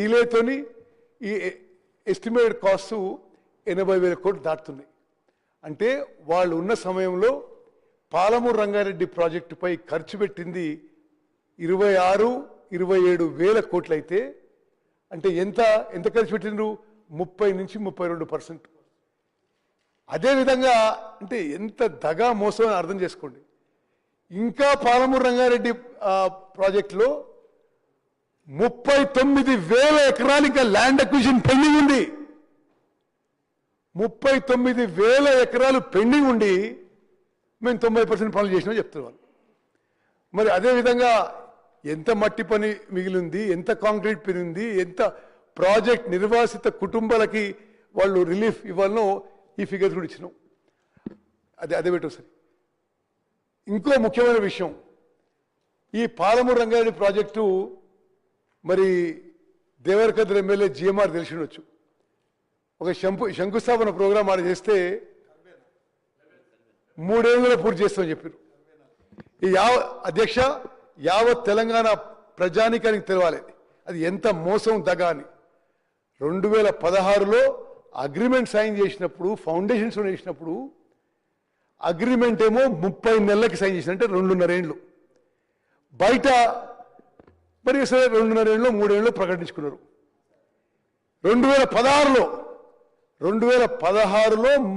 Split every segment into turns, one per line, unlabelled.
డిలేతోని ఈ estimated cost 80,000 కోట్లు దాటుతున్నాయి. అంటే వాళ్ళు ఉన్న సమయంలో పాలమూరు రంగారెడ్డి ప్రాజెక్టుపై ఖర్చు పెట్టింది 26-27 వేల కోట్లు అయితే అంటే ఎంత ఖర్చు పెట్టిండ్రు 30 నుంచి 32%. అదేవిధంగా అంటే ఎంత దగా మోసం అని అర్థం చేసుకోండి. ఇంకా పాలమూరు రంగారెడ్డి ప్రాజెక్టులో 39,000 ఎకరాలు ఇంకా ల్యాండ్ అక్విజిషన్ పెండింగ్ ఉంది. 39,000 ఎకరాలు పెండింగ్ ఉండి మేము 90% పనులు చేసినా చెప్తున్నాం. మరి అదేవిధంగా ఎంత మట్టి పని మిగిలింది, ఎంత కాంక్రీట్ పని ఉంది, ఎంత ప్రాజెక్ట్ నిర్వాసిత కుటుంబాలకి వాళ్ళు రిలీఫ్ ఇవ్వాలనో ఈ ఫిగర్స్ కూడా ఇచ్చినాం. అదే పెట్టు సరే. ఇంకో ముఖ్యమైన విషయం, ఈ పాలమూరు రంగారెడ్డి ప్రాజెక్టు మరి దేవరకద్ర ఎమ్మెల్యే జిఎంఆర్ తెలిసినొచ్చు. ఒక శంకుస్థాపన ప్రోగ్రాం ఆడ చేస్తే 3 ఏళ్ళలో పూర్తి చేస్తామని చెప్పారు. ఈ అధ్యక్ష యావత్ తెలంగాణ ప్రజానికానికి తెలవాలి అది ఎంత మోసం దగా అని. 2016లో అగ్రిమెంట్ సైన్ చేసినప్పుడు, ఫౌండేషన్స్ చేసినప్పుడు అగ్రిమెంట్ ఏమో 30 నెలలకి సైన్ చేసిన, అంటే 2.5 ఏళ్ళు. బయట మరి సరే 2.5 ఏళ్ళు 3 ఏళ్ళు ప్రకటించుకున్నారు. 2016లో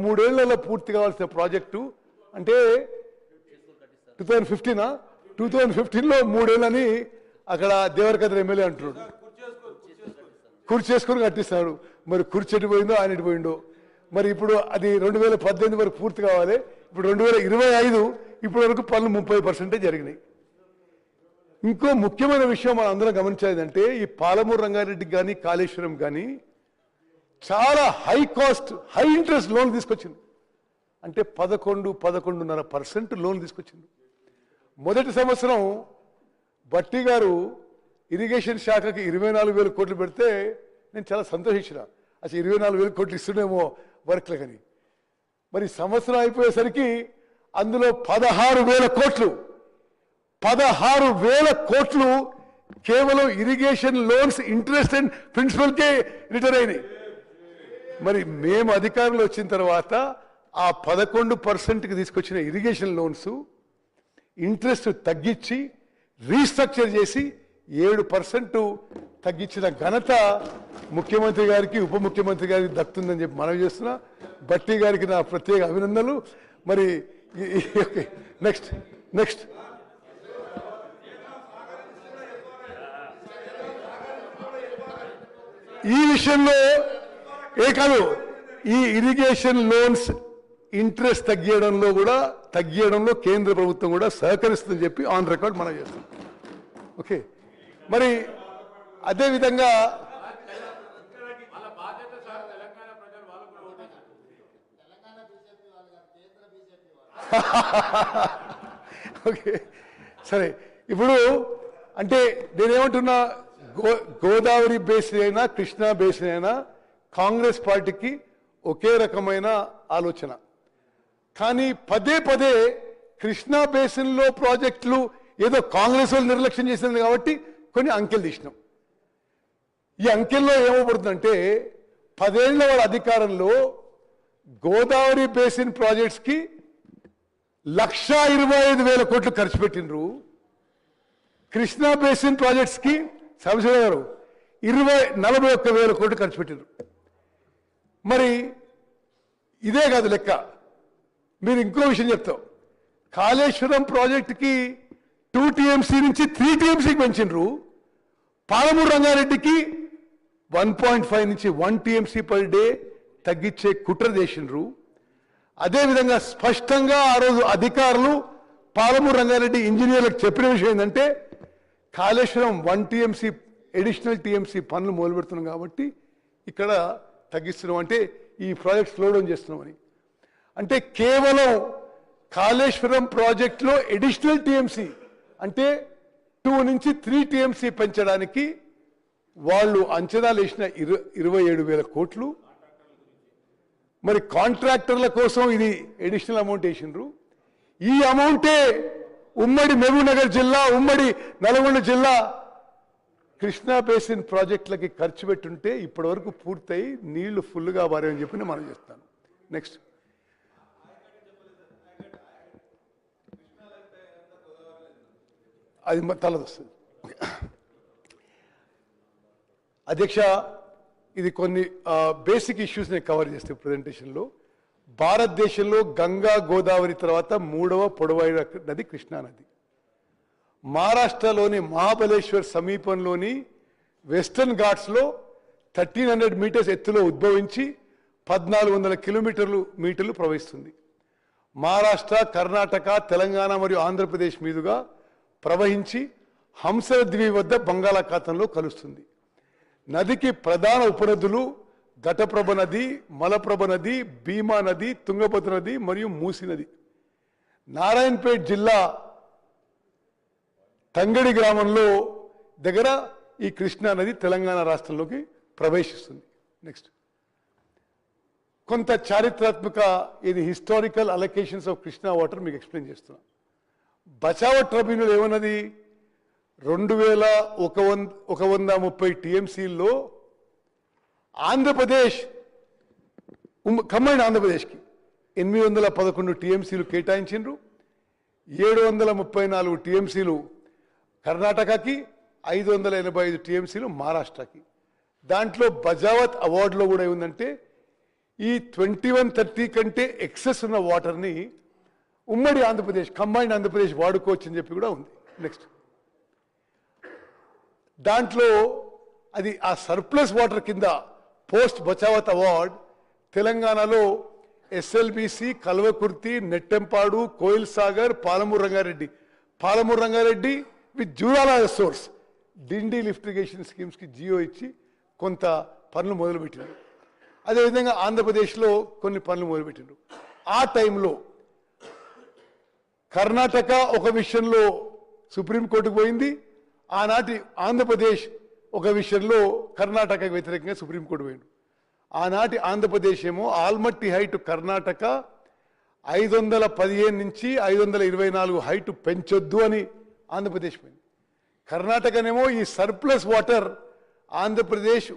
3 ఏళ్లలో పూర్తి కావాల్సిన ప్రాజెక్టు అంటే 2015లో 3 ఏళ్ళని అక్కడ దేవరకద్ర ఎమ్మెల్యే అంటున్నాడు. కుర్చీ చేసుకుని కట్టిస్తాడు. మరి కుర్చీ ఎటు పోయిందో ఆయన ఎటు పోయిందో. మరి ఇప్పుడు అది 2018 వరకు పూర్తి కావాలి. ఇప్పుడు 2025 ఇప్పటి వరకు పనులు 30% జరిగినాయి. ఇంకో ముఖ్యమైన విషయం మనం అందరం గమనించేదంటే ఈ పాలమూరు రంగారెడ్డికి కానీ కాళేశ్వరం కానీ చాలా high cost high interest loan తీసుకొచ్చింది. అంటే 11-11.5% లోన్ తీసుకొచ్చింది. మొదటి సంవత్సరం బట్టి గారు ఇరిగేషన్ శాఖకి 24,000 కోట్లు పెడితే నేను చాలా సంతోషించిన. అసలు 24,000 కోట్లు ఇస్తుండేమో వర్క్లు కానీ. మరి సంవత్సరం అయిపోయేసరికి అందులో 16,000 కోట్లు కేవలం ఇరిగేషన్ లోన్స్ ఇంట్రెస్ట్ అండ్ ప్రిన్సిపల్కే రిటర్న్ అయినాయి. మరి మేము అధికారంలో వచ్చిన తర్వాత ఆ 11%కి తీసుకొచ్చిన ఇరిగేషన్ లోన్స్ ఇంట్రెస్ట్ తగ్గించి రీస్ట్రక్చర్ చేసి 7% తగ్గించిన ఘనత ముఖ్యమంత్రి గారికి ఉప ముఖ్యమంత్రి గారికి దక్కుతుందని చెప్పి మనవి చేస్తున్నా. బట్టి గారికి నా ప్రత్యేక అభినందనలు. మరి నెక్స్ట్ ఈ విషయంలో కాదు, ఈ ఇరిగేషన్ లోన్స్ ఇంట్రెస్ట్ తగ్గియడంలో కేంద్ర ప్రభుత్వం కూడా సహకరిస్తుందని చెప్పి ఆన్ రికార్డ్ మనం చేస్తాం. ఓకే. మరి అదేవిధంగా ఓకే సరే. ఇప్పుడు అంటే నేనేమంటున్నా, గోదావరి బేసిన్ అయినా కృష్ణా బేసిన్ అయినా కాంగ్రెస్ పార్టీకి ఒకే రకమైన ఆలోచన. కానీ పదే కృష్ణా బేసిన్లో ప్రాజెక్టులు ఏదో కాంగ్రెస్ వాళ్ళు నిర్లక్ష్యం చేసింది కాబట్టి కొన్ని అంకెలు తీసినాం. ఈ అంకెల్లో ఏమవుతుందంటే 10 ఏళ్ల వాళ్ళ అధికారంలో గోదావరి బేసిన్ ప్రాజెక్ట్స్కి 1,25,000 కోట్లు ఖర్చు పెట్టినరు. కృష్ణా బేసిన్ ప్రాజెక్ట్స్కి సాంబశివరావు గారు 41,000 కోట్లు ఖర్చు పెట్టినరు. మరి ఇదే కాదు లెక్క. మీరు ఇంకో విషయం చెప్తాం, కాళేశ్వరం ప్రాజెక్టుకి 2 TMC నుంచి 3 TMCకి పెంచినరు. పాలమూరు రంగారెడ్డికి 1.5 నుంచి 1 TMC పర్ డే తగ్గించే కుట్ర చేసినరు. అదేవిధంగా స్పష్టంగా ఆ రోజు అధికారులు పాలమూరు రంగారెడ్డి ఇంజనీర్లకు చెప్పిన విషయం ఏంటంటే కాళేశ్వరం 1 TMC అడిషనల్ TMC పనులు మొదలు పెడుతున్నాం కాబట్టి ఇక్కడ తగ్గిస్తున్నాం, అంటే ఈ ప్రాజెక్ట్ స్లో డౌన్ చేస్తున్నామని. అంటే కేవలం కాళేశ్వరం ప్రాజెక్టులో అడిషనల్ TMC అంటే 2 నుంచి 3 TMC పెంచడానికి వాళ్ళు అంచనాలు వేసిన 27,000 కోట్లు. మరి కాంట్రాక్టర్ల కోసం ఇది అడిషనల్ అమౌంట్ వేసినారు. ఈ అమౌంటే ఉమ్మడి మహబూబ్ నగర్ జిల్లా, ఉమ్మడి నల్గొండ జిల్లా కృష్ణా బేసిన్ ప్రాజెక్టులకి ఖర్చు పెట్టుంటే ఇప్పటి వరకు పూర్తయి నీళ్లు ఫుల్గా వారని చెప్పి నేను మనం చేస్తాను. నెక్స్ట్ అది తలదొస్తుంది. అధ్యక్ష, ఇది కొన్ని బేసిక్ ఇష్యూస్ నేను కవర్ చేస్తాను ప్రజెంటేషన్లో. భారతదేశంలో గంగా గోదావరి తర్వాత 3వ పొడవైన నది కృష్ణా నది. మహారాష్ట్రలోని మహాబలేశ్వర్ సమీపంలోని వెస్టర్న్ ఘాట్స్లో 1300 మీటర్స్ ఎత్తులో ఉద్భవించి 1400 మీటర్లు ప్రవహిస్తుంది. మహారాష్ట్ర, కర్ణాటక, తెలంగాణ మరియు ఆంధ్రప్రదేశ్ మీదుగా ప్రవహించి హంసల ద్వీపి వద్ద బంగాళాఖాతంలో కలుస్తుంది. నదికి ప్రధాన ఉపనదులు ఘటప్రభ నది, మలప్రభ నది, భీమా నది, తుంగభద్ర నది మరియు మూసి నది. నారాయణపేట్ జిల్లా తంగడి గ్రామంలో దగ్గర ఈ కృష్ణా నది తెలంగాణ రాష్ట్రంలోకి ప్రవేశిస్తుంది. నెక్స్ట్ కొంత చారిత్రాత్మక ఇది historical allocations of Krishna water మీకు ఎక్స్ప్లెయిన్ చేస్తున్నా. బచావత్ ట్రిబ్యునల్ ఏమన్నది, 2130 టీఎంసీల్లో ఆంధ్రప్రదేశ్ కంబైన్డ్ ఆంధ్రప్రదేశ్కి 811 టీఎంసీలు కేటాయించిండ్రు. 734 టీఎంసీలు కర్ణాటకకి, 585 టీఎంసీలు మహారాష్ట్రకి. దాంట్లో బచావత్ అవార్డులో కూడా ఏముందంటే ఈ 2130 కంటే ఎక్సెస్ ఉన్న వాటర్ని ఉమ్మడి ఆంధ్రప్రదేశ్ కంబైన్డ్ ఆంధ్రప్రదేశ్ వాడుకోవచ్చు అని చెప్పి కూడా ఉంది. నెక్స్ట్ దాంట్లో అది ఆ సర్ప్లస్ వాటర్ కింద పోస్ట్ బచావత్ అవార్డ్ తెలంగాణలో SLBC, Kalwakurthy, Nettempadu, Koil Sagar, Palamuru Rangareddy with Jurala source Dindi lift irrigation స్కీమ్స్కి జియో ఇచ్చి కొంత పనులు మొదలుపెట్టినారు. అదేవిధంగా ఆంధ్రప్రదేశ్లో కొన్ని పనులు మొదలుపెట్టినారు. ఆ టైంలో కర్ణాటక ఒక విషయంలో సుప్రీంకోర్టుకు పోయింది. ఆనాటి ఆంధ్రప్రదేశ్ ఒక విషయంలో కర్ణాటకకు వ్యతిరేకంగా సుప్రీంకోర్టు పోయింది. ఆనాటి ఆంధ్రప్రదేశ్ ఏమో ఆల్మట్టి హైట్ కర్ణాటక 515 నుంచి 524 హైట్ పెంచొద్దు అని ఆంధ్రప్రదేశ్ పోయింది. కర్ణాటకనేమో ఈ సర్ప్లస్ వాటర్ ఆంధ్రప్రదేశ్